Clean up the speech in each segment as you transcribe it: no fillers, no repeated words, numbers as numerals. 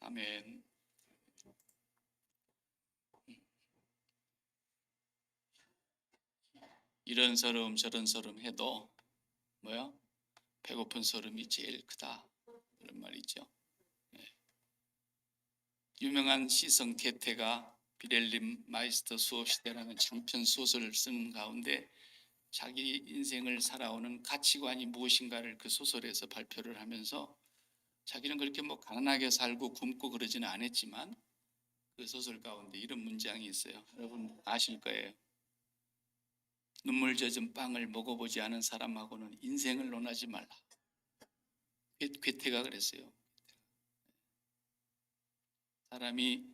아멘. 이런 서름 저런 서름 해도 뭐야? 배고픈 서름이 제일 크다, 그런 말이죠. 유명한 시성 게테가 비렐림 마이스터 수업시대라는 장편 소설을 쓰는 가운데 자기 인생을 살아오는 가치관이 무엇인가를 그 소설에서 발표를 하면서, 자기는 그렇게 뭐 가난하게 살고 굶고 그러지는 않았지만 그 소설 가운데 이런 문장이 있어요. 여러분 아실 거예요. 눈물 젖은 빵을 먹어보지 않은 사람하고는 인생을 논하지 말라. 괴테가 그랬어요. 사람이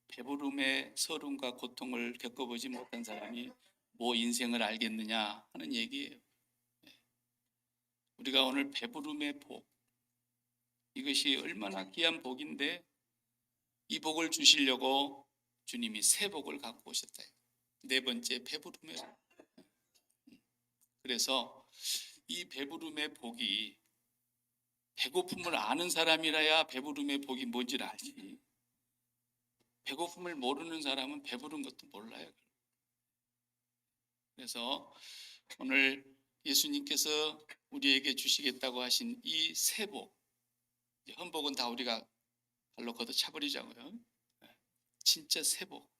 배부름의 서름과 고통을 겪어보지 못한 사람이 뭐 인생을 알겠느냐 하는 얘기예요. 우리가 오늘 배부름의 복, 이것이 얼마나 귀한 복인데 이 복을 주시려고 주님이 새 복을 갖고 오셨다. 네 번째, 배부름의 복. 그래서 이 배부름의 복이, 배고픔을 아는 사람이라야 배부름의 복이 뭔지를 알지, 배고픔을 모르는 사람은 배부른 것도 몰라요. 그래서 오늘 예수님께서 우리에게 주시겠다고 하신 이 새 복, 헌복은 다 우리가 발로 걷어차버리자고요. 진짜 새 복,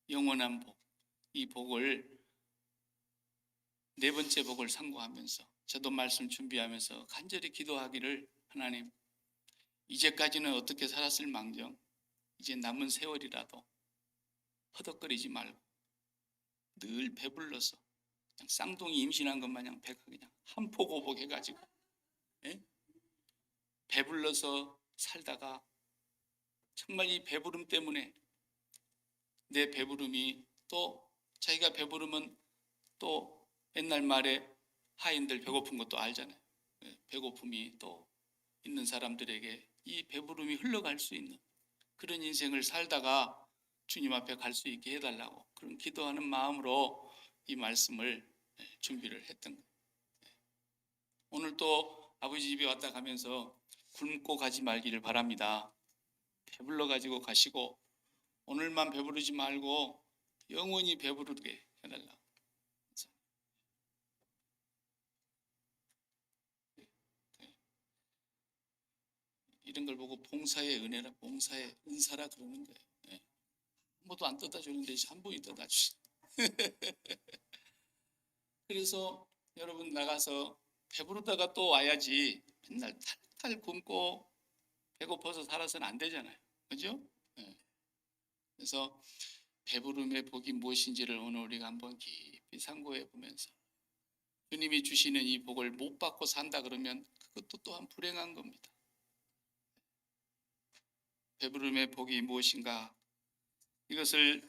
영원한 복, 이 복을, 네 번째 복을 상고하면서 저도 말씀 준비하면서 간절히 기도하기를, 하나님, 이제까지는 어떻게 살았을 망정 이제 남은 세월이라도 허덕거리지 말고 늘 배불러서 그냥 쌍둥이 임신한 것 마냥 배가 그냥 한포고복해가지고 배불러서 살다가 정말 이 배부름 때문에 내 배부름이, 또 자기가 배부르면 또 옛날 말에 하인들 배고픈 것도 알잖아요. 배고픔이 또 있는 사람들에게 이 배부름이 흘러갈 수 있는 그런 인생을 살다가 주님 앞에 갈 수 있게 해달라고, 그런 기도하는 마음으로 이 말씀을 준비를 했던 거예요. 오늘 또 아버지 집에 왔다 가면서 굶고 가지 말기를 바랍니다. 배불러 가지고 가시고 오늘만 배부르지 말고 영원히 배부르게 해달라고. 이런 걸 보고 봉사의 은혜라, 봉사의 은사라 그러는 거예요. 아무도 안 떠다 주는데 한 분이 떠다 주시. 그래서 여러분 나가서 배부르다가 또 와야지, 맨날 탈탈 굶고 배고파서 살아서는 안 되잖아요. 그죠? 그래서 배부름의 복이 무엇인지를 오늘 우리가 한번 깊이 상고해 보면서, 주님이 주시는 이 복을 못 받고 산다 그러면 그것도 또한 불행한 겁니다. 배부름의 복이 무엇인가, 이것을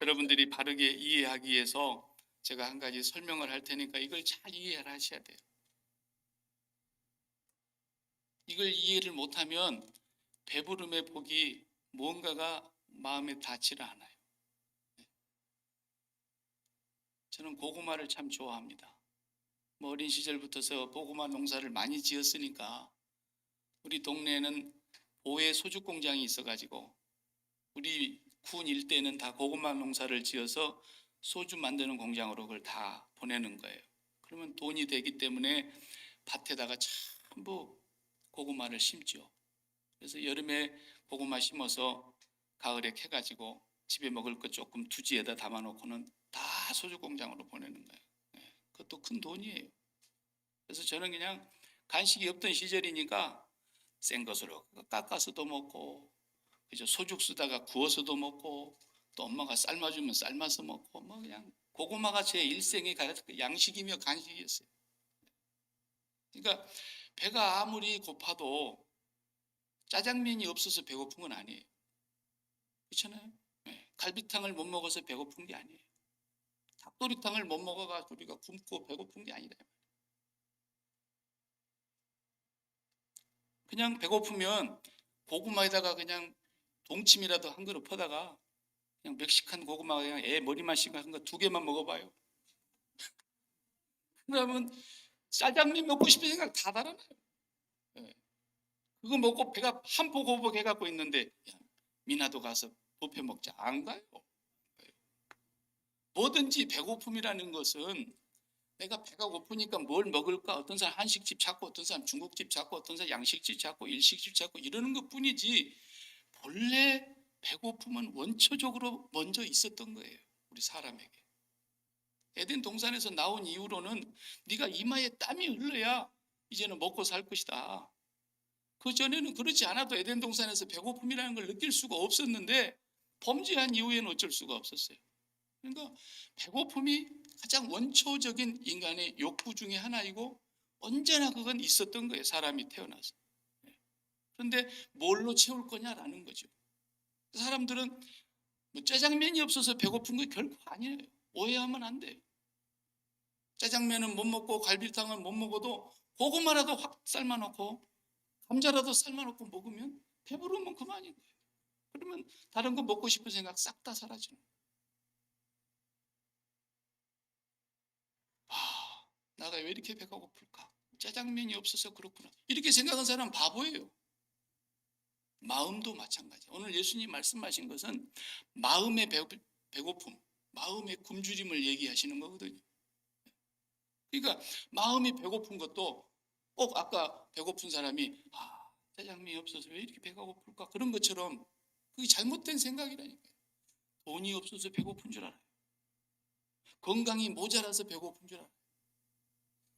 여러분들이 바르게 이해하기 위해서 제가 한 가지 설명을 할 테니까 이걸 잘 이해를 하셔야 돼요. 이걸 이해를 못하면 배부름의 복이 무언가가 마음에 닿지를 않아요. 저는 고구마를 참 좋아합니다. 어린 시절부터서 고구마 농사를 많이 지었으니까, 우리 동네에는 보혜 소주 공장이 있어가지고 우리 군 일대는 다 고구마 농사를 지어서 소주 만드는 공장으로 그걸 다 보내는 거예요. 그러면 돈이 되기 때문에 밭에다가 전부 고구마를 심죠. 그래서 여름에 고구마 심어서 가을에 캐가지고 집에 먹을 것 조금 두지에다 담아놓고는 다 소주 공장으로 보내는 거예요. 그것도 큰 돈이에요. 그래서 저는 그냥 간식이 없던 시절이니까 센 것으로 깎아서도 먹고, 그죠? 소죽 쓰다가 구워서도 먹고, 또 엄마가 삶아주면 삶아서 먹고, 뭐 그냥 고구마가 제 일생의 양식이며 간식이었어요. 그러니까 배가 아무리 고파도 짜장면이 없어서 배고픈 건 아니에요. 그렇잖아요? 갈비탕을 못 먹어서 배고픈 게 아니에요. 닭도리탕을 못 먹어가지고 우리가 굶고 배고픈 게 아니라, 그냥 배고프면 고구마에다가 그냥 동치미라도 한 그릇 퍼다가 그냥 멕시칸 고구마 그냥 애 머리만 싱한 거 2개만 먹어봐요. 그러면 짜장면 먹고 싶은 생각 다 달아나요. 그거 먹고 배가 한포고복 해갖고 있는데, 야, 미나도 가서 뷔페 먹자. 안 가요. 뭐든지 배고픔이라는 것은 내가 배가 고프니까 뭘 먹을까? 어떤 사람 한식집 찾고, 어떤 사람 중국집 찾고, 어떤 사람 양식집 찾고, 일식집 찾고 이러는 것 뿐이지, 본래 배고픔은 원초적으로 먼저 있었던 거예요. 우리 사람에게. 에덴 동산에서 나온 이후로는 네가 이마에 땀이 흘러야 이제는 먹고 살 것이다. 그 전에는 그렇지 않아도 에덴 동산에서 배고픔이라는 걸 느낄 수가 없었는데, 범죄한 이후에는 어쩔 수가 없었어요. 그러니까 배고픔이 가장 원초적인 인간의 욕구 중에 하나이고, 언제나 그건 있었던 거예요. 사람이 태어나서. 그런데 뭘로 채울 거냐라는 거죠. 사람들은 뭐 짜장면이 없어서 배고픈 게 결코 아니에요. 오해하면 안 돼요. 짜장면은 못 먹고 갈비탕은 못 먹어도 고구마라도 확 삶아놓고 감자라도 삶아놓고 먹으면 배부르면 그만인 거예요. 그러면 다른 거 먹고 싶은 생각 싹 다 사라지는 거예요. 나가 왜 이렇게 배가 고플까? 짜장면이 없어서 그렇구나. 이렇게 생각한 사람은 바보예요. 마음도 마찬가지. 오늘 예수님 말씀하신 것은 마음의 배고픔, 마음의 굶주림을 얘기하시는 거거든요. 그러니까 마음이 배고픈 것도 꼭 아까 배고픈 사람이 짜장면이 없어서 왜 이렇게 배가 고플까? 그런 것처럼 그게 잘못된 생각이라니까요. 돈이 없어서 배고픈 줄 알아요. 건강이 모자라서 배고픈 줄 알아요.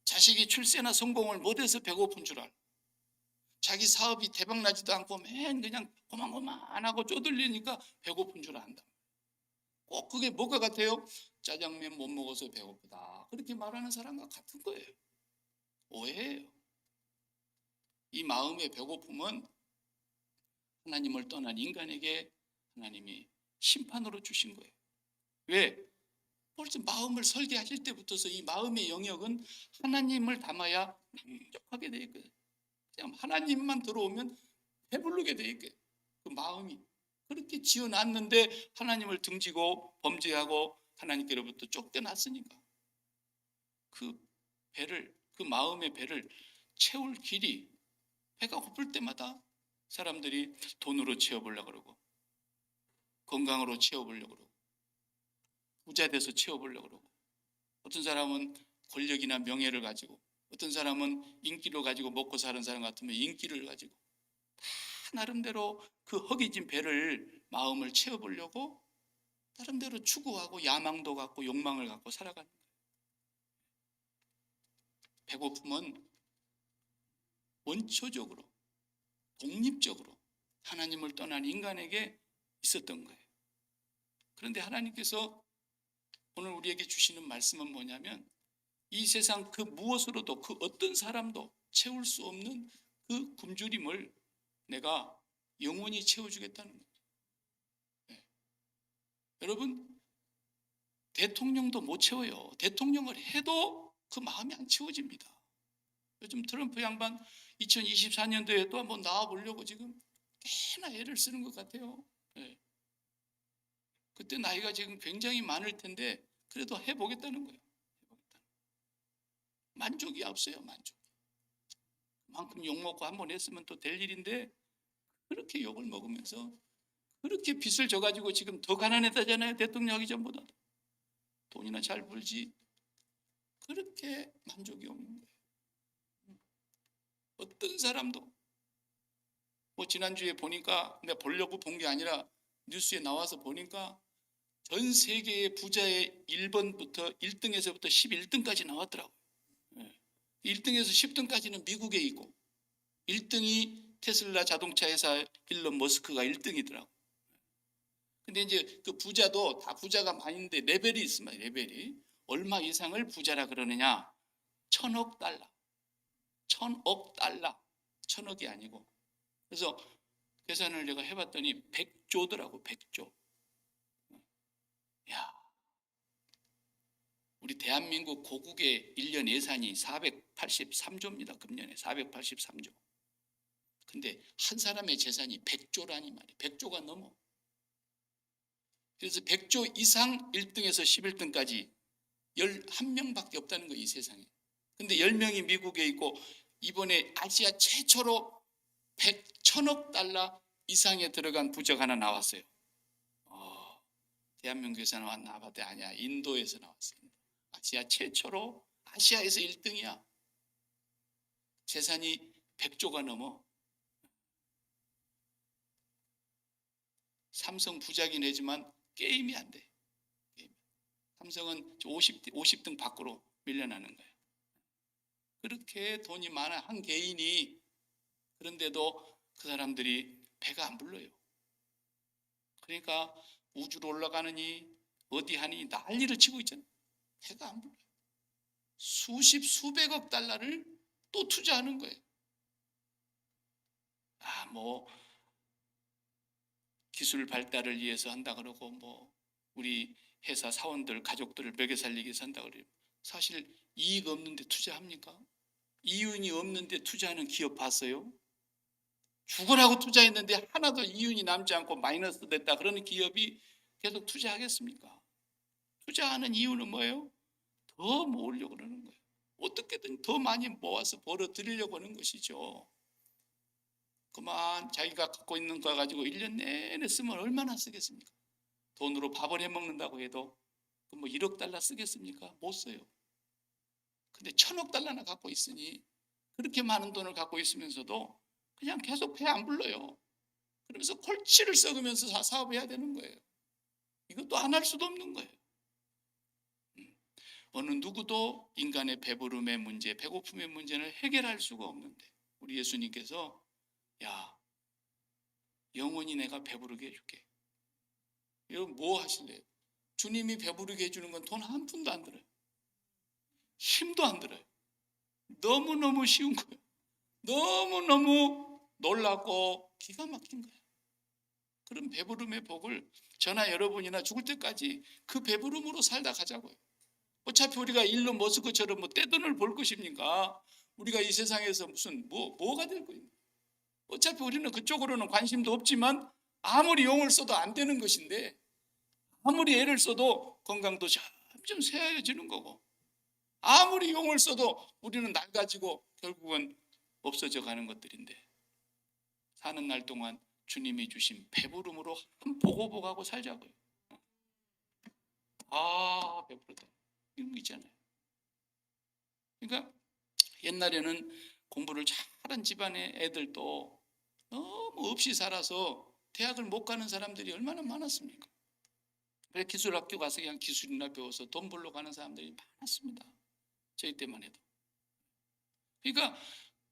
자식이 출세나 성공을 못해서 배고픈 줄 알아요. 자기 사업이 대박나지도 않고 맨 그냥 고만고만하고 쪼들리니까 배고픈 줄 안다. 꼭 그게 뭐가 같아요? 짜장면 못 먹어서 배고프다. 그렇게 말하는 사람과 같은 거예요. 오해예요. 이 마음의 배고픔은 하나님을 떠난 인간에게 하나님이 심판으로 주신 거예요. 왜? 벌써 마음을 설계하실 때부터서 이 마음의 영역은 하나님을 담아야 만족하게 돼 있거든요. 그냥 하나님만 들어오면 배부르게 돼 있게. 그 마음이 그렇게 지어놨는데 하나님을 등지고 범죄하고 하나님께로부터 쫓겨났으니까 그 배를, 그 마음의 배를 채울 길이, 배가 고플 때마다 사람들이 돈으로 채워보려고 그러고, 건강으로 채워보려고 그러고, 부자 돼서 채워보려고 그러고, 어떤 사람은 권력이나 명예를 가지고, 어떤 사람은 인기를 가지고 먹고 사는 사람 같으면 인기를 가지고, 다 나름대로 그 허기진 배를, 마음을 채워보려고 나름대로 추구하고 야망도 갖고 욕망을 갖고 살아가는 거예요. 배고픔은 원초적으로, 독립적으로 하나님을 떠난 인간에게 있었던 거예요. 그런데 하나님께서 오늘 우리에게 주시는 말씀은 뭐냐면, 이 세상 그 무엇으로도, 그 어떤 사람도 채울 수 없는 그 굶주림을 내가 영원히 채워주겠다는 거예요. 네. 여러분, 대통령도 못 채워요. 대통령을 해도 그 마음이 안 채워집니다. 요즘 트럼프 양반 2024년도에 또 한번 나와보려고 지금 꽤나 애를 쓰는 것 같아요. 네. 그때 나이가 지금 굉장히 많을 텐데 그래도 해보겠다는 거예요. 만족이 없어요. 만족이. 그만큼 욕먹고 한번 했으면 또 될 일인데 그렇게 욕을 먹으면서 그렇게 빚을 져가지고 지금 더 가난해졌잖아요. 대통령 하기 전보다. 돈이나 잘 벌지. 그렇게 만족이 없는 거예요. 어떤 사람도 뭐 지난주에 보니까, 내가 보려고 본 게 아니라 뉴스에 나와서 보니까 전 세계의 부자의 1번부터 1등에서부터 11등까지 나왔더라고요. 1등에서 10등까지는 미국에 있고 1등이 테슬라 자동차 회사 일론 머스크가 1등이더라고요. 근데 이제 그 부자도 다 부자가 많은데 레벨이 있습니다. 레벨이 얼마 이상을 부자라 그러느냐? 1000억 달러. 1000억 달러. 1000억이 아니고. 그래서 계산을 내가 해봤더니 100조더라고. 100조. 야, 우리 대한민국 고국의 1년 예산이 483조입니다. 금년에 483조. 근데 한 사람의 재산이 100조라니 말이에요. 100조가 넘어. 그래서 100조 이상 1등에서 11등까지 11명밖에 없다는 거예요. 이 세상에. 근데 10명이 미국에 있고, 이번에 아시아 최초로 천억 달러 이상에 들어간 부적 하나 나왔어요. 대한민국에서 나왔나 봐도 아니야. 인도에서 나왔어요. 아시아 최초로 아시아에서 1등이야. 재산이 100조가 넘어. 삼성 부자긴 하지만 게임이 안 돼. 삼성은 50등 밖으로 밀려나는 거예요. 그렇게 돈이 많아 한 개인이. 그런데도 그 사람들이 배가 안 불러요. 그러니까 우주로 올라가느니 어디 하니 난리를 치고 있잖아요. 배가 안 불러요. 수백억 달러를 또 투자하는 거예요. 뭐 기술 발달을 위해서 한다 그러고 뭐 우리 회사 사원들 가족들을 먹여 살리기 위해서 한다 그래요. 사실 이익 없는데 투자합니까? 이윤이 없는데 투자하는 기업 봤어요? 죽으라고 투자했는데 하나도 이윤이 남지 않고 마이너스 됐다 그러는 기업이 계속 투자하겠습니까? 투자하는 이유는 뭐예요? 더 모으려고 그러는 거예요. 어떻게든 더 많이 모아서 벌어들이려고 하는 것이죠. 그만 자기가 갖고 있는 거 가지고 1년 내내 쓰면 얼마나 쓰겠습니까? 돈으로 밥을 해먹는다고 해도 뭐 1억 달러 쓰겠습니까? 못 써요. 근데 1000억 달러나 갖고 있으니 그렇게 많은 돈을 갖고 있으면서도 그냥 계속 배 안 불러요. 그러면서 골치를 썩으면서 사업해야 되는 거예요. 이것도 안 할 수도 없는 거예요. 어느 누구도 인간의 배부름의 문제, 배고픔의 문제는 해결할 수가 없는데 우리 예수님께서 야, 영원히 내가 배부르게 해줄게. 이거 뭐 하실래요? 주님이 배부르게 해주는 건 돈 한 푼도 안 들어요. 힘도 안 들어요. 너무너무 쉬운 거예요. 너무너무 놀랍고 기가 막힌 거예요. 그런 배부름의 복을 저나 여러분이나 죽을 때까지 그 배부름으로 살다 가자고요. 어차피 우리가 일론 머스크처럼 뭐 떼돈을 벌 것입니까? 우리가 이 세상에서 무슨 뭐가 될 거예요? 어차피 우리는 그쪽으로는 관심도 없지만 아무리 용을 써도 안 되는 것인데 아무리 애를 써도 건강도 점점 쇠하여지는 거고 아무리 용을 써도 우리는 낡아지고 결국은 없어져 가는 것들인데 사는 날 동안 주님이 주신 배부름으로 한 보고보고하고 살자고요. 배부르다. 이런 거 있잖아요. 그러니까 옛날에는 공부를 잘한 집안의 애들도 너무 없이 살아서 대학을 못 가는 사람들이 얼마나 많았습니까? 그래 기술학교 가서 그냥 기술이나 배워서 돈 벌러 가는 사람들이 많았습니다. 저희 때만 해도. 그러니까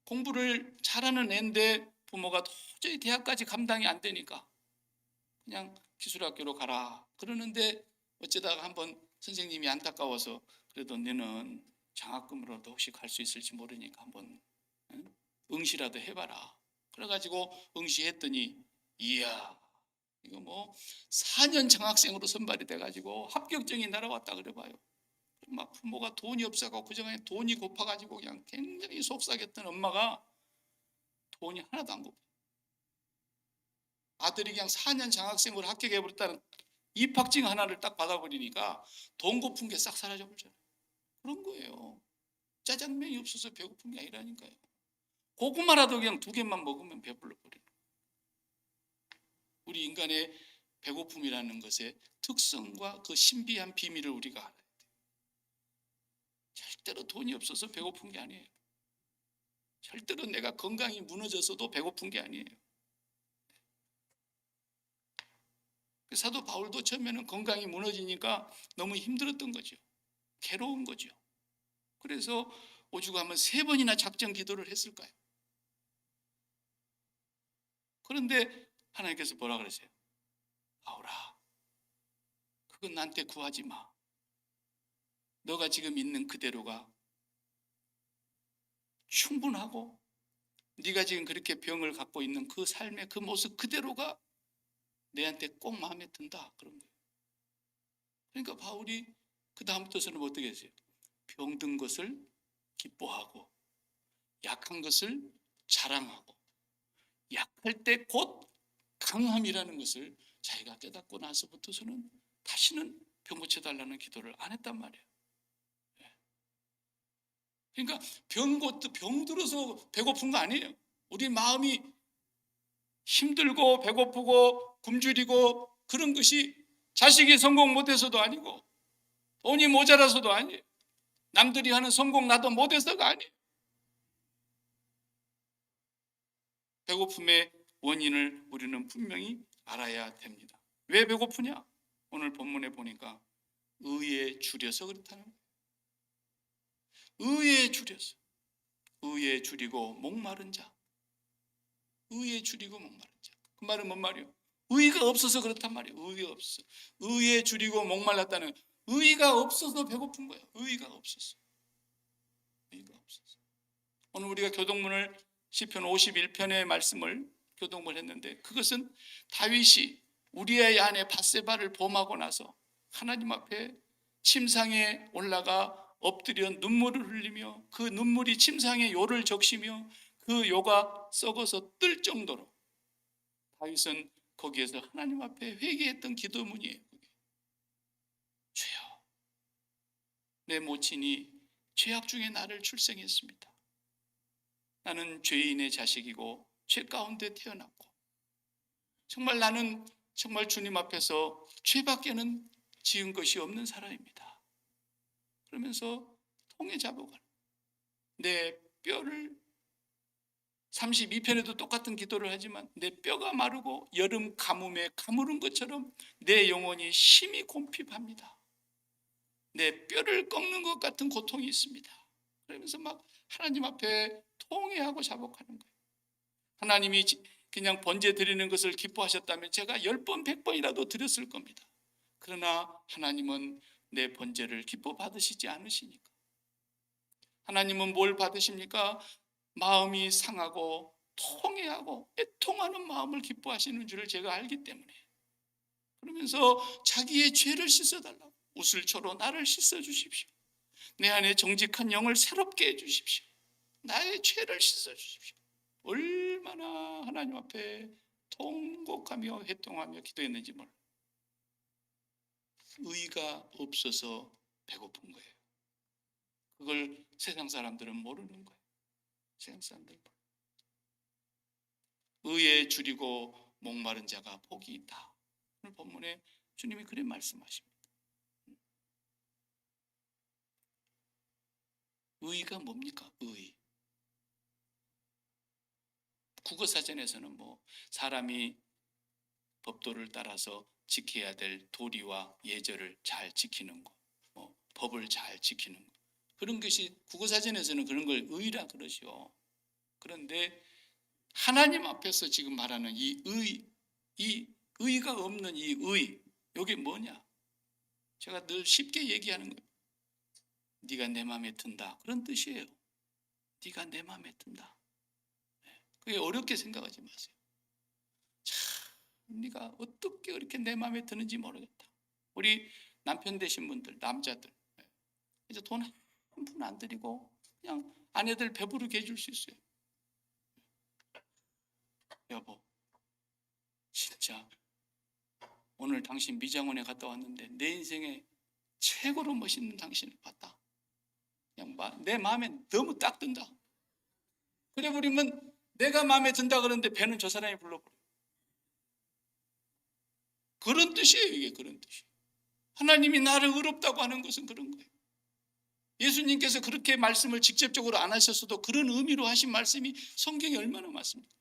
공부를 잘하는 애인데 부모가 도저히 대학까지 감당이 안 되니까 그냥 기술학교로 가라 그러는데 어쩌다가 한번 선생님이 안타까워서 그래도 너는 장학금으로도 혹시 갈 수 있을지 모르니까 한번 응시라도 해봐라. 그래가지고 응시했더니 이야 이거 뭐 4년 장학생으로 선발이 돼가지고 합격증이 날아왔다 그래봐요. 막 부모가 돈이 없어가지고 그전에 돈이 고파가지고 그냥 굉장히 속삭였던 엄마가 돈이 하나도 안 고파. 아들이 그냥 4년 장학생으로 합격해버렸다는 입학증 하나를 딱 받아버리니까 돈 고픈 게 싹 사라져버리잖아요. 그런 거예요. 짜장면이 없어서 배고픈 게 아니라니까요. 고구마라도 그냥 2개만 먹으면 배불러 버려요. 우리 인간의 배고픔이라는 것의 특성과 그 신비한 비밀을 우리가 알아야 돼요. 절대로 돈이 없어서 배고픈 게 아니에요. 절대로 내가 건강이 무너져서도 배고픈 게 아니에요. 사도 바울도 처음에는 건강이 무너지니까 너무 힘들었던 거죠. 괴로운 거죠. 그래서 오죽하면 3번이나 작정 기도를 했을까요? 그런데 하나님께서 뭐라 그러세요? 바울아, 그건 나한테 구하지 마. 너가 지금 있는 그대로가 충분하고 네가 지금 그렇게 병을 갖고 있는 그 삶의 그 모습 그대로가 내한테 꼭 마음에 든다. 그런 거예요. 그러니까 바울이 그 다음부터서는 어떻게 했어요? 병든 것을 기뻐하고 약한 것을 자랑하고 약할 때 곧 강함이라는 것을 자기가 깨닫고 나서부터서는 다시는 병 고쳐달라는 기도를 안 했단 말이에요. 그러니까 병 들어서 배고픈 거 아니에요. 우리 마음이 힘들고 배고프고 굶주리고 그런 것이 자식이 성공 못해서도 아니고 돈이 모자라서도 아니에요. 남들이 하는 성공 나도 못해서가 아니에요. 배고픔의 원인을 우리는 분명히 알아야 됩니다. 왜 배고프냐? 오늘 본문에 보니까 의에 줄여서 그렇다는 거예요. 의에 줄여서. 의에 줄이고 목마른 자. 의에 줄이고 목마른 자. 그 말은 뭔 말이에요? 의가 없어서 그렇단 말이에요. 의가 없어. 의에 줄이고 목말랐다는, 의가 없어서 배고픈 거예요. 의가 없어서. 의가 없어서. 오늘 우리가 교동문을 시편 51편의 말씀을 교동을 했는데, 그것은 다윗이 우리의 아내 밧세바를 범하고 나서 하나님 앞에 침상에 올라가 엎드려 눈물을 흘리며 그 눈물이 침상에 요를 적시며 그 요가 썩어서 뜰 정도로 다윗은 거기에서 하나님 앞에 회개했던 기도문이에요. 주여, 내 모친이 죄악 중에 나를 출생했습니다. 나는 죄인의 자식이고 죄 가운데 태어났고 정말 나는 정말 주님 앞에서 죄밖에는 지은 것이 없는 사람입니다. 그러면서 통에 잡아가는 내 뼈를, 32편에도 똑같은 기도를 하지만 내 뼈가 마르고 여름 가뭄에 가무른 것처럼 내 영혼이 심히 곰핍합니다. 내 뼈를 꺾는 것 같은 고통이 있습니다. 그러면서 막 하나님 앞에 통회하고 자복하는 거예요. 하나님이 그냥 번제 드리는 것을 기뻐하셨다면 제가 10번 100번이라도 드렸을 겁니다. 그러나 하나님은 내 번제를 기뻐 받으시지 않으시니까. 하나님은 뭘 받으십니까? 마음이 상하고 통회하고 애통하는 마음을 기뻐하시는 줄을 제가 알기 때문에, 그러면서 자기의 죄를 씻어달라고, 우슬초로 나를 씻어주십시오. 내 안에 정직한 영을 새롭게 해주십시오. 나의 죄를 씻어주십시오. 얼마나 하나님 앞에 통곡하며 회통하며 기도했는지 몰라요. 의가 없어서 배고픈 거예요. 그걸 세상 사람들은 모르는 거예요. 세상 사람들은. 의에 줄이고 목마른 자가 복이 있다. 오늘 본문에 주님이 그래 말씀하십니다. 의가 뭡니까? 의. 국어사전에서는 뭐 사람이 법도를 따라서 지켜야 될 도리와 예절을 잘 지키는 것, 법을 잘 지키는 것, 그런 것이 국어사전에서는 그런 걸 의라 그러죠. 그런데 하나님 앞에서 지금 말하는 이 의가 없는 이 의, 이게 뭐냐? 제가 늘 쉽게 얘기하는 거예요. 네가 내 마음에 든다, 그런 뜻이에요. 네가 내 마음에 든다. 그게 어렵게 생각하지 마세요. 참, 네가 어떻게 그렇게 내 마음에 드는지 모르겠다. 우리 남편 되신 분들, 남자들, 이제 돈 한 푼 안 드리고 그냥 아내들 배부르게 해줄 수 있어요. 여보, 진짜 오늘 당신 미장원에 갔다 왔는데 내 인생에 최고로 멋있는 당신을 봤다. 그냥 내 마음에 너무 딱 든다. 그래 버리면 내가 마음에 든다 그러는데 배는 저 사람이 불러버려. 그런 뜻이에요. 이게 그런 뜻이에요. 하나님이 나를 의롭다고 하는 것은 그런 거예요. 예수님께서 그렇게 말씀을 직접적으로 안 하셨어도 그런 의미로 하신 말씀이 성경에 얼마나 많습니까?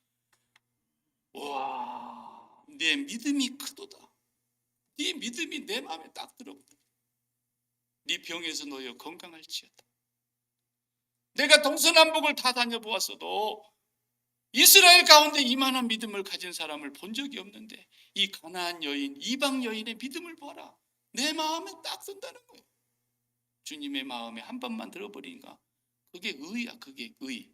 와, 내 믿음이 크도다. 네 믿음이 내 마음에 딱 들어오다. 네 병에서 놓여 건강할지어다. 내가 동서남북을 다 다녀보았어도 이스라엘 가운데 이만한 믿음을 가진 사람을 본 적이 없는데 이 가나안 여인, 이방 여인의 믿음을 보아라. 내 마음에 딱 든다는 거예요. 주님의 마음에 한 번만 들어버리니까 그게 의야. 그게 의.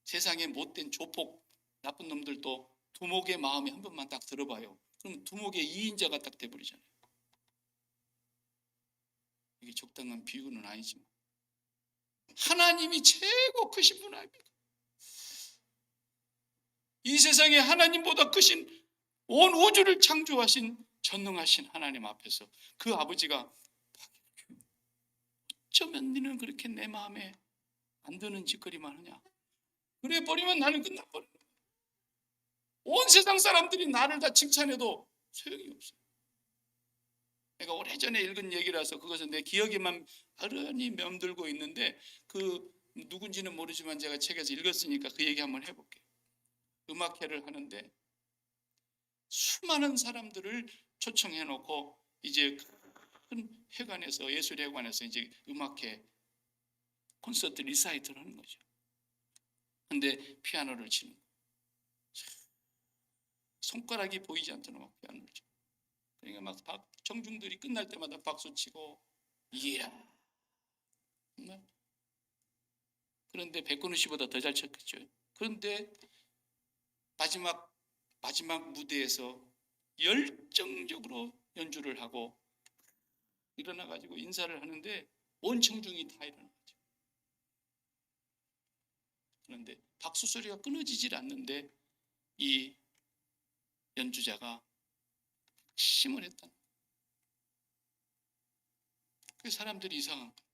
세상에 못된 조폭 나쁜 놈들도 두목의 마음에 한 번만 딱 들어봐요. 그럼 두목의 이인자가 딱 돼버리잖아요. 이게 적당한 비유는 아니지만 하나님이 최고 크신 분 아닙니까? 이 세상에 하나님보다 크신, 온 우주를 창조하신 전능하신 하나님 앞에서 그 아버지가 어쩌면 너는 그렇게 내 마음에 안 드는 짓거리만 하냐? 그래 버리면 나는 끝나버려. 온 세상 사람들이 나를 다 칭찬해도 소용이 없어요. 내가 오래전에 읽은 얘기라서 그것은 내 기억에만 아련히 맴돌고 있는데 그 누군지는 모르지만 제가 책에서 읽었으니까 그 얘기 한번 해볼게요. 음악회를 하는데 수많은 사람들을 초청해 놓고 이제 큰 회관에서 예술회관에서 이제 음악회 콘서트 리사이트를 하는 거죠. 근데 피아노를 치는 거예요. 손가락이 보이지 않도록 막 피아노를 치고, 그러니까 막 청중들이 끝날 때마다 박수 치고, 이야 정말. 그런데 백건우 씨보다 더 잘 쳤겠죠. 그런데 마지막 무대에서 열정적으로 연주를 하고 일어나 가지고 인사를 하는데 온 청중이 다 일어나 가죠. 그런데 박수 소리가 끊어지질 않는데 이 연주자가 심을 했다. 그 사람들이 이상한 거예요.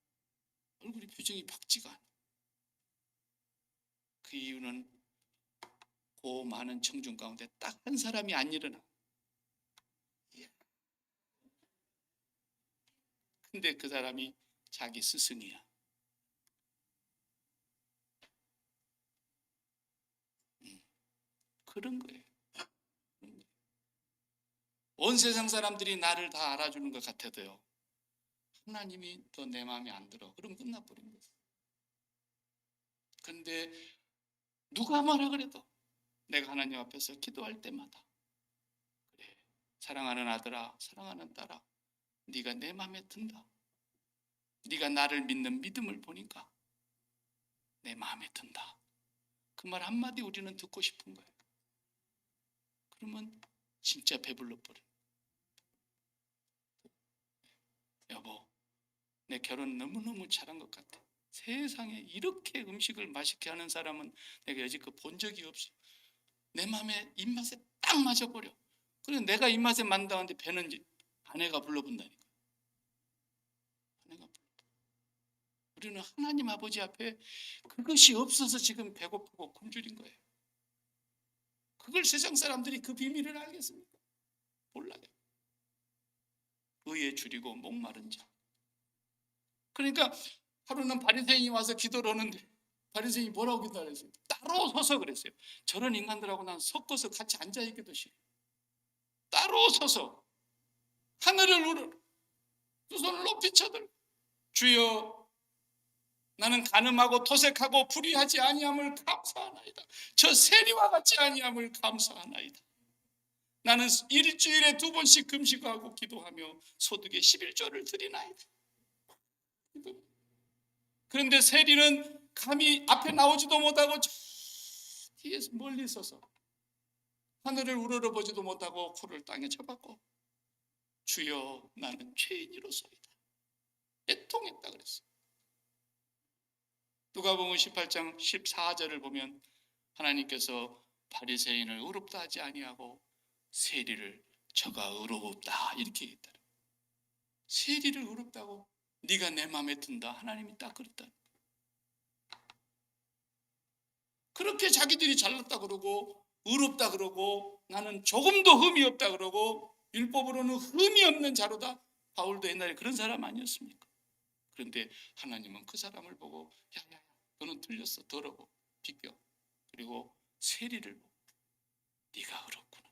얼굴이 표정이 밝지가 않아. 그 이유는 그 많은 청중 가운데 딱 한 사람이 안 일어나. 근데 그 사람이 자기 스승이야. 그런 거예요. 온 세상 사람들이 나를 다 알아주는 것 같아도요, 하나님이 또 내 마음에 안 들어. 그럼 끝나버린 거예요. 그런데 누가 뭐라 그래도 내가 하나님 앞에서 기도할 때마다, 그래, 사랑하는 아들아, 사랑하는 딸아, 네가 내 마음에 든다. 네가 나를 믿는 믿음을 보니까 내 마음에 든다. 그 말 한마디 우리는 듣고 싶은 거예요. 그러면 진짜 배불러 버려. 여보, 내 결혼 너무너무 잘한 것 같아. 세상에 이렇게 음식을 맛있게 하는 사람은 내가 여지껏 본 적이 없어. 내 마음에 입맛에 딱 맞아버려. 그래 내가 입맛에 맞는다는데 배는 아내가 불러본다니까. 아내가 불러. 우리는 하나님 아버지 앞에 그것이 없어서 지금 배고프고 굶주린 거예요. 그걸 세상 사람들이 그 비밀을 알겠습니까? 몰라요. 의에 줄이고 목마른 자. 그러니까 하루는 바리새인이 와서 기도를 하는데 바리새인이 뭐라고 기도했어요? 따로 서서 그랬어요. 저런 인간들하고 난 섞어서 같이 앉아있기도 싫어. 따로 서서 하늘을 우러 두 손을 높이 쳐들고, 주여, 나는 간음하고 토색하고 불의하지 아니함을 감사하나이다. 저 세리와 같지 아니함을 감사하나이다. 나는 일주일에 2번씩 금식하고 기도하며 소득의 11조를 드리나이다. 그런데 세리는 감히 앞에 나오지도 못하고 저 뒤에서 멀리 서서 하늘을 우러러보지도 못하고 코를 땅에 쳐박고, 주여, 나는 죄인이로소이다. 애통했다 그랬어요. 누가복음 18장 14절을 보면 하나님께서 바리새인을 의롭다 하지 아니하고 세리를 저가 의롭다 이렇게 얘기했다. 세리를 의롭다고? 네가 내 마음에 든다. 하나님이 딱 그랬다. 그렇게 자기들이 잘났다 그러고 의롭다 그러고 나는 조금도 흠이 없다 그러고 율법으로는 흠이 없는 자로다. 바울도 옛날에 그런 사람 아니었습니까? 그런데 하나님은 그 사람을 보고 야야야 너는 틀렸어. 더러워. 비껴. 그리고 세리를 보고 네가 의롭구나.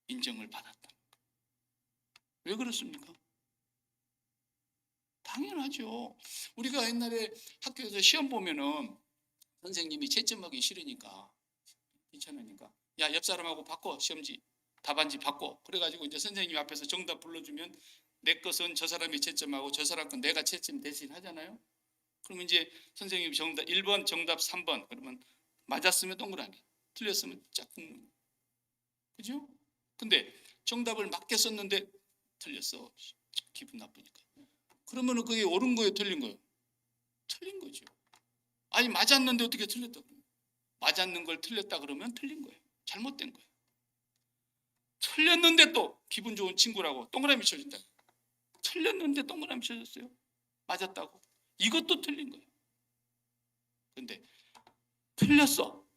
인정을 받았다. 왜 그렇습니까? 당연하죠. 우리가 옛날에 학교에서 시험 보면은 선생님이 채점하기 싫으니까 귀찮으니까 야, 옆 사람하고 바꿔. 시험지 답안지 바꿔. 그래가지고 이제 선생님 앞에서 정답 불러주면 내 것은 저 사람이 채점하고 저 사람 건 내가 채점 대신 하잖아요. 그러면 이제 선생님이 정답 1번 정답 3번 그러면 맞았으면 동그라미, 틀렸으면 짝꿍. 그죠? 근데 정답을 맞게 썼는데 틀렸어. 기분 나쁘니까. 그러면은 그게 옳은 거예요, 틀린 거예요? 틀린 거죠. 아니 맞았는데 어떻게 틀렸다 그러면? 맞았는 걸 틀렸다 그러면 틀린 거예요. 잘못된 거예요. 틀렸는데 또 기분 좋은 친구라고 동그라미 쳐준다. 틀렸는데 동그라미 쳐줬어요. 맞았다고. 이것도 틀린 거예요. 근데 틀렸어.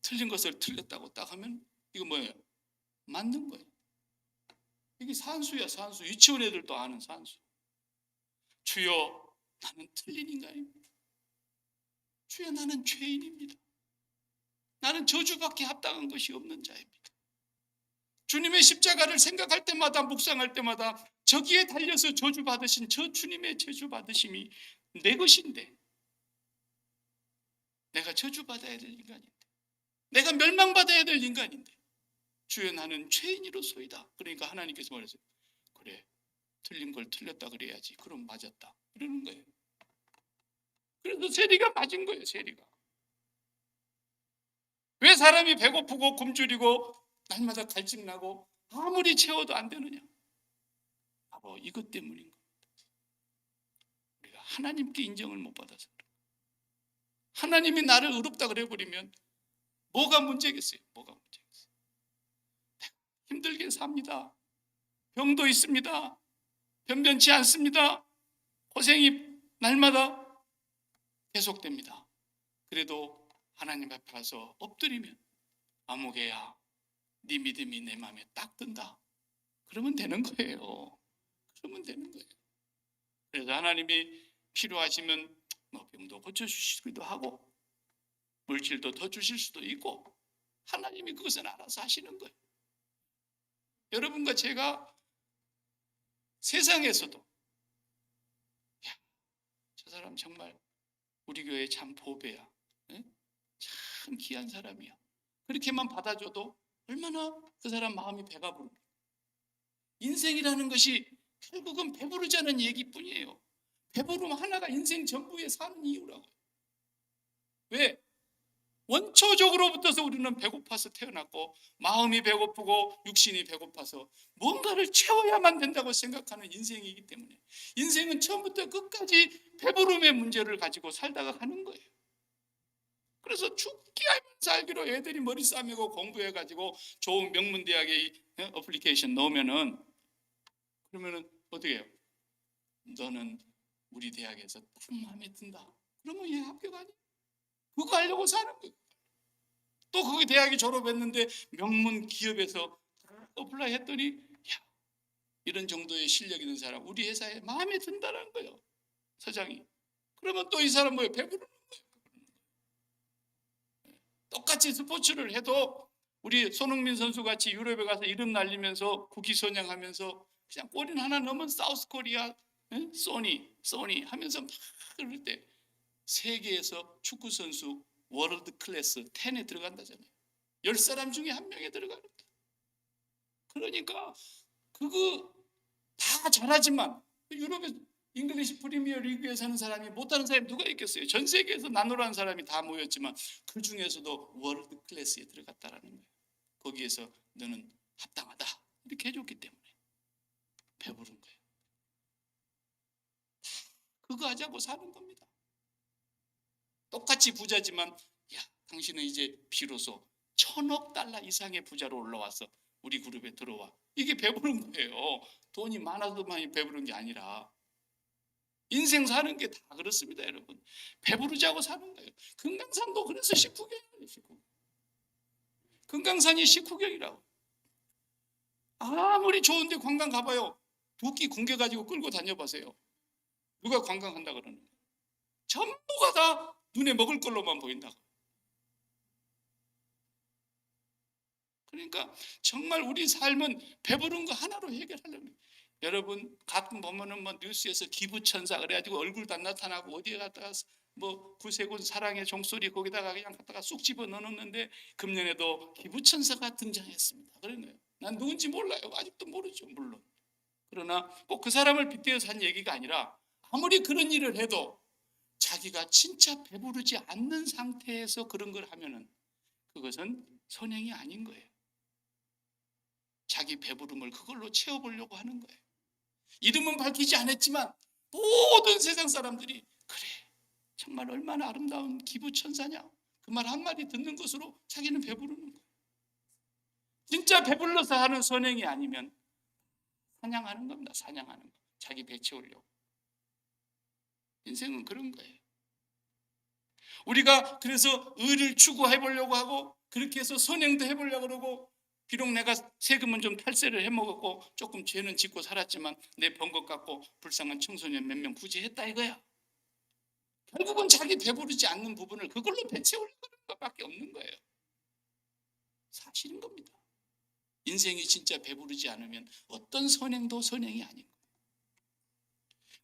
틀린 것을 틀렸다고 딱 하면 이거 뭐예요? 맞는 거예요. 이게 산수야, 산수. 유치원 애들도 아는 산수. 주여, 나는 틀린 인간입니다. 주여, 나는 죄인입니다. 나는 저주받기 합당한 것이 없는 자입니다. 주님의 십자가를 생각할 때마다, 묵상할 때마다 저기에 달려서 저주받으신 저 주님의 저주받으심이 내 것인데, 내가 저주받아야 될 인간인데, 내가 멸망받아야 될 인간인데, 주여, 나는 죄인이로소이다. 그러니까 하나님께서 말했어요. 그래, 틀린 걸 틀렸다 그래야지. 그럼 맞았다. 이러는 거예요. 그래서 세리가 맞은 거예요. 세리가. 왜 사람이 배고프고 굶주리고 날마다 갈증나고 아무리 채워도 안 되느냐? 바로 이것 때문인 겁니다. 우리가 하나님께 인정을 못 받아서 그래요. 하나님이 나를 의롭다 그래버리면 뭐가 문제겠어요? 뭐가 문제겠어요? 내가 힘들게 삽니다. 병도 있습니다. 변변치 않습니다. 고생이 날마다 계속됩니다. 그래도 하나님 앞에 가서 엎드리면 아무개야, 네 믿음이 내 마음에 딱 든다. 그러면 되는 거예요. 그러면 되는 거예요. 그래서 하나님이 필요하시면 뭐 병도 고쳐주시기도 하고 물질도 더 주실 수도 있고 하나님이 그것은 알아서 하시는 거예요. 여러분과 제가 세상에서도 야, 저 사람 정말 우리 교회 참 보배야. 네? 참 귀한 사람이야. 그렇게만 받아줘도 얼마나 그 사람 마음이 배가 부릅니까? 인생이라는 것이 결국은 배부르자는 얘기뿐이에요. 배부름 하나가 인생 전부에 사는 이유라고요. 왜? 원초적으로부터서 우리는 배고파서 태어났고 마음이 배고프고 육신이 배고파서 뭔가를 채워야만 된다고 생각하는 인생이기 때문에 인생은 처음부터 끝까지 배부름의 문제를 가지고 살다가 가는 거예요. 그래서 죽기 알면 살기로 애들이 머리 싸매고 공부해가지고 좋은 명문대학에 어플리케이션 넣으면은 그러면은 어떻게 해요? 너는 우리 대학에서 딱 마음에 든다. 그러면 얘 합격 아니야? 그거 하려고 사는 거예요. 또 거기 대학에 졸업했는데 명문 기업에서 어플라이 했더니 야, 이런 정도의 실력 있는 사람 우리 회사에 마음에 든다는 거예요. 사장이. 그러면 또 이 사람 뭐예요? 배부르는 거예요. 똑같이 스포츠를 해도 우리 손흥민 선수 같이 유럽에 가서 이름 날리면서 국기선양하면서 그냥 골인 하나 넣으면 사우스코리아 소니 하면서 막 그럴 때 세계에서 축구 선수 월드 클래스 10에 들어간다잖아요. 10사람 중에 한 명에 들어가는 거예요. 그러니까 그거 다 잘하지만 유럽의 잉글리시 프리미어 리그에 사는 사람이 못하는 사람이 누가 있겠어요? 전 세계에서 나누라는 사람이 다 모였지만 그 중에서도 월드 클래스에 들어갔다라는 거예요. 거기에서 너는 합당하다 이렇게 해줬기 때문에 배부른 거예요. 그거 하자고 사는 겁니다. 똑같이 부자지만 야, 당신은 이제 비로소 $1,000억 이상의 부자로 올라와서 우리 그룹에 들어와. 이게 배부른 거예요. 돈이 많아서만이 배부른 게 아니라 인생 사는 게 다 그렇습니다. 여러분 배부르자고 사는 거예요. 금강산도 그래서 식후경이에요. 금강산이 식후경이라고. 아무리 좋은데 관광 가봐요. 2끼 굶겨가지고 끌고 다녀보세요. 누가 관광한다 그러는 거예요. 전부가 다 눈에 먹을 걸로만 보인다고. 그러니까 정말 우리 삶은 배부른 거 하나로 해결하려고 해요. 여러분 가끔 보면은 뭐 뉴스에서 기부천사 그래가지고 얼굴도 안 나타나고 어디에 갔다가 뭐 구세군 사랑의 종소리 거기다가 그냥 갖다가 쑥 집어 넣었는데 금년에도 기부천사가 등장했습니다. 그러네요. 난 누군지 몰라요. 아직도 모르죠. 물론. 그러나 꼭 그 사람을 빗대어서 한 얘기가 아니라 아무리 그런 일을 해도 자기가 진짜 배부르지 않는 상태에서 그런 걸 하면은 그것은 선행이 아닌 거예요. 자기 배부름을 그걸로 채워보려고 하는 거예요. 이름은 밝히지 않았지만 모든 세상 사람들이 그래 정말 얼마나 아름다운 기부천사냐 그 말 한마디 듣는 것으로 자기는 배부르는 거예요. 진짜 배불러서 하는 선행이 아니면 사냥하는 겁니다. 사냥하는 거. 자기 배 채우려고. 인생은 그런 거예요. 우리가 그래서 의를 추구해 보려고 하고 그렇게 해서 선행도 해보려고 그러고, 비록 내가 세금은 좀 탈세를 해먹었고 조금 죄는 짓고 살았지만 내 번 것 같고 불쌍한 청소년 몇 명 구제했다 이거야. 결국은 자기 배부르지 않는 부분을 그걸로 배채우려고 하는 것밖에 없는 거예요. 사실인 겁니다. 인생이 진짜 배부르지 않으면 어떤 선행도 선행이 아닌 거예요.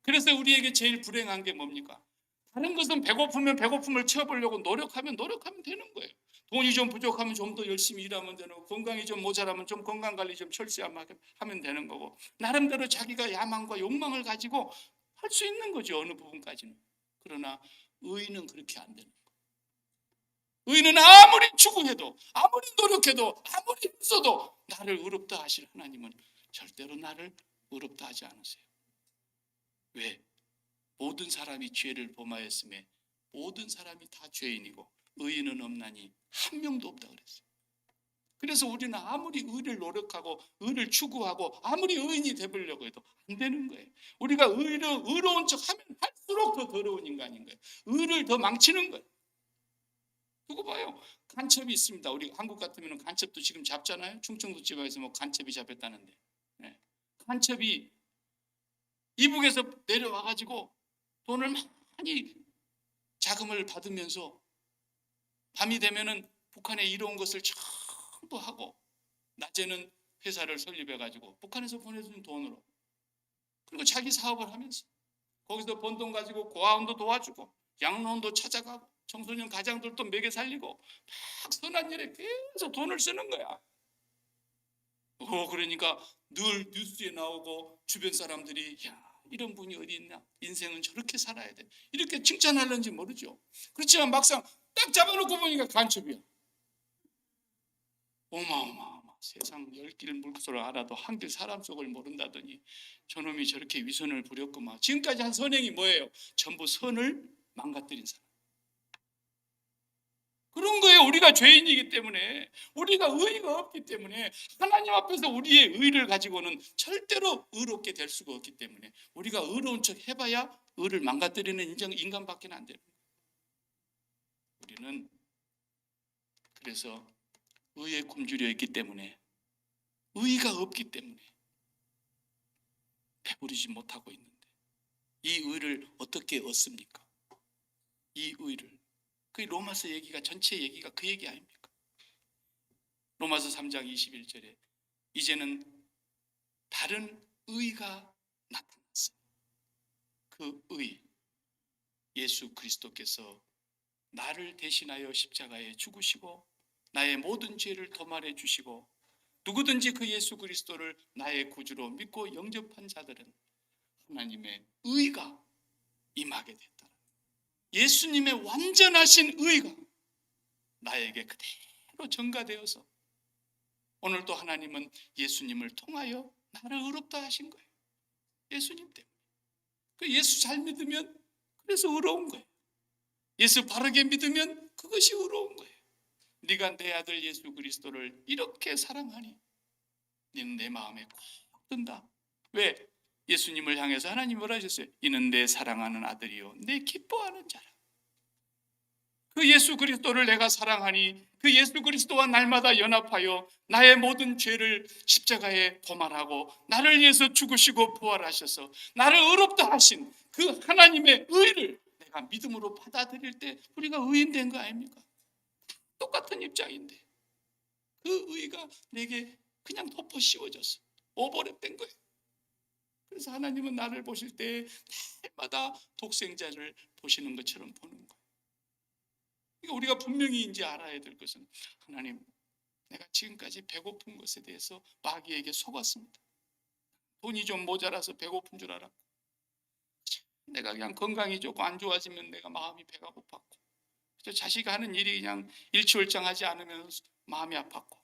그래서 우리에게 제일 불행한 게 뭡니까? 다른 것은 배고프면 배고픔을 채워보려고 노력하면 되는 거예요. 돈이 좀 부족하면 좀 더 열심히 일하면 되는 거고, 건강이 좀 모자라면 좀 건강관리 좀 철저히 하면 되는 거고, 나름대로 자기가 야망과 욕망을 가지고 할 수 있는 거죠, 어느 부분까지는. 그러나 의인은 그렇게 안 되는 거예요. 의인은 아무리 추구해도, 아무리 노력해도, 아무리 힘써도 나를 의롭다 하실 하나님은 절대로 나를 의롭다 하지 않으세요. 왜? 모든 사람이 죄를 범하였음에 모든 사람이 다 죄인이고 의인은 없나니 한 명도 없다 그랬어요. 그래서 우리는 아무리 의를 노력하고 의를 추구하고 아무리 의인이 되보려고 해도 안 되는 거예요. 우리가 의로운 척 하면 할수록 더 더러운 인간인 거예요. 의를 더 망치는 거예요. 두고 봐요. 간첩이 있습니다. 우리 한국 같으면 간첩도 지금 잡잖아요. 충청도 지방에서 뭐 간첩이 잡혔다는데. 네. 간첩이 이북에서 내려와가지고 돈을 많이 자금을 받으면서 밤이 되면은 북한에 이로운 것을 전부 하고 낮에는 회사를 설립해가지고 북한에서 보내준 돈으로, 그리고 자기 사업을 하면서 거기서 번 돈 가지고 고아원도 도와주고 양로원도 찾아가고 청소년 가장들도 먹여 살리고 막 선한 일에 계속 돈을 쓰는 거야. 그러니까 늘 뉴스에 나오고 주변 사람들이 야, 이런 분이 어디 있나? 인생은 저렇게 살아야 돼. 이렇게 칭찬하는지 모르죠. 그렇지만 막상 딱 잡아놓고 보니까 간첩이야. 어마어마어마. 세상 10길 물소를 알아도 한 길 사람 속을 모른다더니 저놈이 저렇게 위선을 부렸구만. 지금까지 한 선행이 뭐예요? 전부 선을 망가뜨린 사람. 그런 거예요. 우리가 죄인이기 때문에, 우리가 의의가 없기 때문에, 하나님 앞에서 우리의 의를 가지고는 절대로 의롭게 될 수가 없기 때문에 우리가 의로운 척 해봐야 의를 망가뜨리는 인간밖에 안 되는 거예요. 우리는 그래서 의에 굶주려 있기 때문에, 의의가 없기 때문에 배부르지 못하고 있는데 이 의를 어떻게 얻습니까? 이 의를, 그 로마서 얘기가 전체 얘기가 그 얘기 아닙니까? 로마서 3장 21절에 이제는 다른 의가 나타났어요. 그 의, 예수 그리스도께서 나를 대신하여 십자가에 죽으시고 나의 모든 죄를 도말해 주시고 누구든지 그 예수 그리스도를 나의 구주로 믿고 영접한 자들은 하나님의 의가 임하게 됐다. 예수님의 완전하신 의가 나에게 그대로 전가되어서 오늘도 하나님은 예수님을 통하여 나를 의롭다 하신 거예요. 예수님 때문에. 그 예수 잘 믿으면 그래서 의로운 거예요. 예수 바르게 믿으면 그것이 의로운 거예요. 네가 내 아들 예수 그리스도를 이렇게 사랑하니 너는 내 마음에 꼭 든다. 왜? 예수님을 향해서 하나님 뭐라 하셨어요? 이는 내 사랑하는 아들이요 내 기뻐하는 자라. 그 예수 그리스도를 내가 사랑하니 그 예수 그리스도와 날마다 연합하여 나의 모든 죄를 십자가에 도말하고 나를 위해서 죽으시고 부활하셔서 나를 의롭다 하신 그 하나님의 의를 내가 믿음으로 받아들일 때 우리가 의인된 거 아닙니까? 똑같은 입장인데 그 의가 내게 그냥 덮어 씌워졌어. 오버랩된 거예요. 그래서 하나님은 나를 보실 때 날마다 독생자를 보시는 것처럼 보는 거예요. 그러니까 우리가 분명히 이제 알아야 될 것은 하나님, 내가 지금까지 배고픈 것에 대해서 마귀에게 속았습니다. 돈이 좀 모자라서 배고픈 줄 알았고, 내가 그냥 건강이 조금 안 좋아지면 내가 마음이 배가 고팠고, 자식이 하는 일이 그냥 일취월장하지 않으면 마음이 아팠고,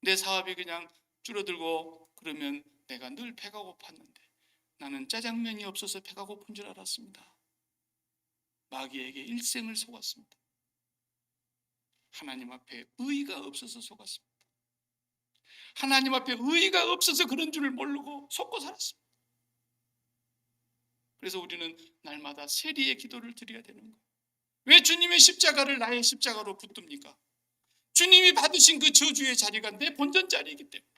내 사업이 그냥 줄어들고 그러면 내가 늘 배가 고팠는데 나는 짜장면이 없어서 배가 고픈 줄 알았습니다. 마귀에게 일생을 속았습니다. 하나님 앞에 의의가 없어서 속았습니다. 하나님 앞에 의의가 없어서 그런 줄을 모르고 속고 살았습니다. 그래서 우리는 날마다 세리의 기도를 드려야 되는 거예요. 왜 주님의 십자가를 나의 십자가로 붙듭니까? 주님이 받으신 그 저주의 자리가 내 본전 자리이기 때문에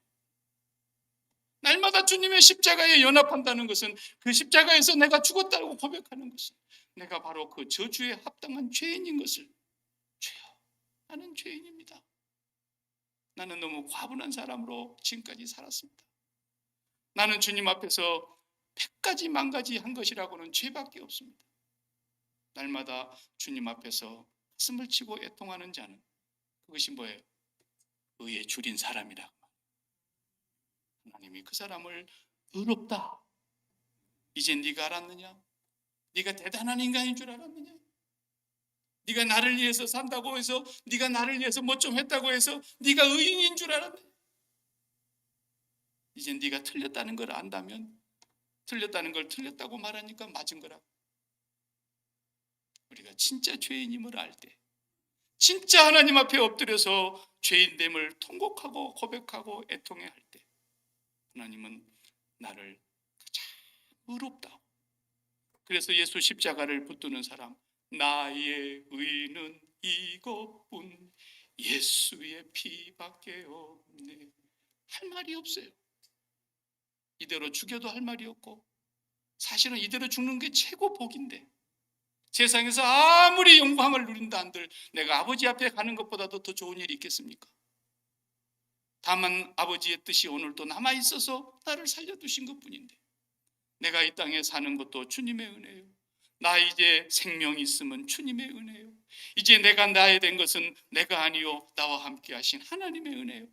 날마다 주님의 십자가에 연합한다는 것은 그 십자가에서 내가 죽었다고 고백하는 것은 내가 바로 그 저주에 합당한 죄인인 것을, 죄야, 나는 죄인입니다. 나는 너무 과분한 사람으로 지금까지 살았습니다. 나는 주님 앞에서 100가지 만가지 한 것이라고는 죄밖에 없습니다. 날마다 주님 앞에서 가슴을 치고 애통하는 자는 그것이 뭐예요? 의에 줄인 사람이라. 하나님이 그 사람을 의롭다, 이제 네가 알았느냐? 네가 대단한 인간인 줄 알았느냐? 네가 나를 위해서 산다고 해서, 네가 나를 위해서 뭐 좀 했다고 해서 네가 의인인 줄 알았느냐? 이제 네가 틀렸다는 걸 안다면, 틀렸다는 걸 틀렸다고 말하니까 맞은 거라고. 우리가 진짜 죄인임을 알 때, 진짜 하나님 앞에 엎드려서 죄인됨을 통곡하고 고백하고 애통해 할 때, 하나님은 나를 참 의롭다. 그래서 예수 십자가를 붙드는 사람, 나의 의는 이것뿐 예수의 피밖에 없네, 할 말이 없어요. 이대로 죽여도 할 말이 없고, 사실은 이대로 죽는 게 최고 복인데, 세상에서 아무리 영광을 누린다 한들 내가 아버지 앞에 가는 것보다도 더 좋은 일이 있겠습니까? 다만 아버지의 뜻이 오늘도 남아있어서 나를 살려두신 것뿐인데, 내가 이 땅에 사는 것도 주님의 은혜예요. 나 이제 생명이 있으면 주님의 은혜예요. 이제 내가 나야 된 것은 내가 아니요 나와 함께 하신 하나님의 은혜예요.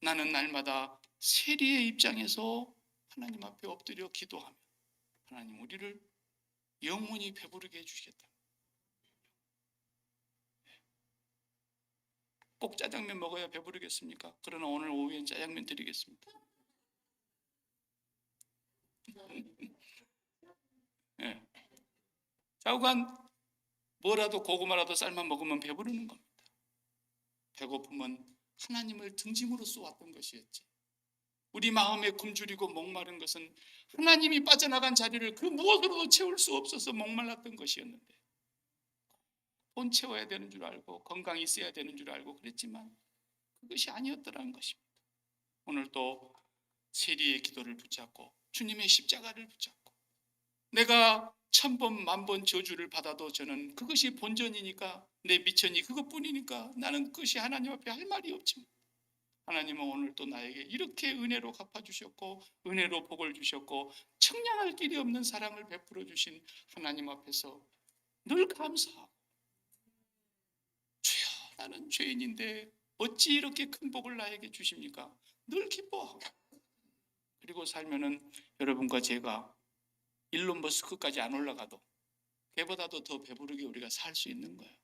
나는 날마다 세리의 입장에서 하나님 앞에 엎드려 기도하며 하나님 우리를 영원히 배부르게 해주시겠다. 꼭 짜장면 먹어야 배부르겠습니까? 그러나 오늘 오후엔 짜장면 드리겠습니다. 네. 좌우간 뭐라도 고구마라도 삶아 먹으면 배부르는 겁니다. 배고픔은 하나님을 등짐으로 쏘았던 것이었지. 우리 마음에 굶주리고 목마른 것은 하나님이 빠져나간 자리를 그 무엇으로도 채울 수 없어서 목말랐던 것이었는데, 돈 채워야 되는 줄 알고 건강이 있어야 되는 줄 알고 그랬지만 그것이 아니었더라는 것입니다. 오늘도 세리의 기도를 붙잡고 주님의 십자가를 붙잡고, 내가 1000번 만번 저주를 받아도 저는 그것이 본전이니까, 내 미천이 그것뿐이니까 나는 그것이 하나님 앞에 할 말이 없지만, 하나님은 오늘 또 나에게 이렇게 은혜로 갚아주셨고 은혜로 복을 주셨고 청량할 길이 없는 사랑을 베풀어 주신 하나님 앞에서 늘 감사하고, 주여 나는 죄인인데 어찌 이렇게 큰 복을 나에게 주십니까? 늘 기뻐하고, 그리고 살면은 여러분과 제가 일론 머스크까지 안 올라가도 걔보다도 더 배부르게 우리가 살 수 있는 거예요.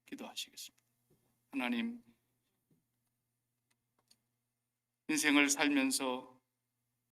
기도하시겠습니다. 하나님, 인생을 살면서